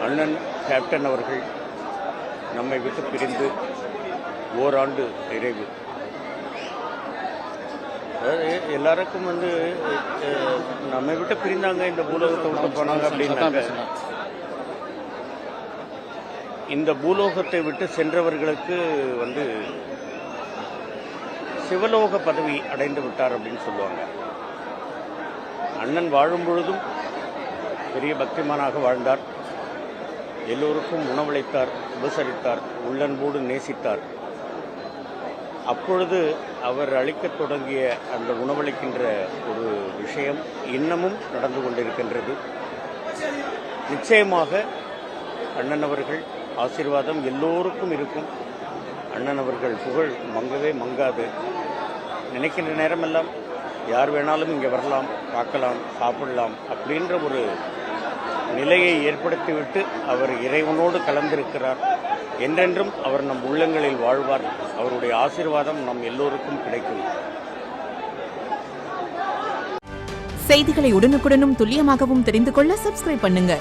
அண்ணன் கேப்டன் அவர்கள் நம்மை விட்டு பிரிந்து ஓராண்டு நிறைவு. அதாவது எல்லாருக்கும் நம்மை விட்டு பிரிந்தாங்க, இந்த பூலோகத்தை விட்டு போனாங்க அப்படின்னாங்க. இந்த பூலோகத்தை விட்டு சென்றவர்களுக்கு சிவலோக பதவி அடைந்து விட்டார் அப்படின்னு சொல்லுவாங்க. அண்ணன் வாழும் பொழுதும் பெரிய பக்திமானாக வாழ்ந்தார். எல்லோருக்கும் உணவளித்தார், உபசரித்தார், உள்ளன்போடு நேசித்தார். அப்பொழுது அவர் அளிக்கத் தொடங்கிய அந்த உணவளிக்கின்ற ஒரு விஷயம் இன்னமும் நடந்து கொண்டிருக்கின்றது. நிச்சயமாக அண்ணன் அவர்கள் ஆசீர்வாதம் எல்லோருக்கும் இருக்கும். அண்ணன் அவர்கள் புகழ் மங்கவே மங்காது. நினைக்கின்ற நேரமெல்லாம் யார் வேணாலும் இங்கே வரலாம், பார்க்கலாம், சாப்பிடலாம் அப்படின்ற ஒரு நிலையை ஏற்படுத்திவிட்டு அவர் இறைவனோடு கலந்திருக்கிறார். என்றென்றும் அவர் நம் உள்ளங்களில் வாழ்வார். அவருடைய ஆசீர்வாதம் நம் எல்லோருக்கும் கிடைக்கும். செய்திகளை உடனுக்குடனும் துல்லியமாகவும் தெரிந்து கொள்ள சப்ஸ்கிரைப் பண்ணுங்க.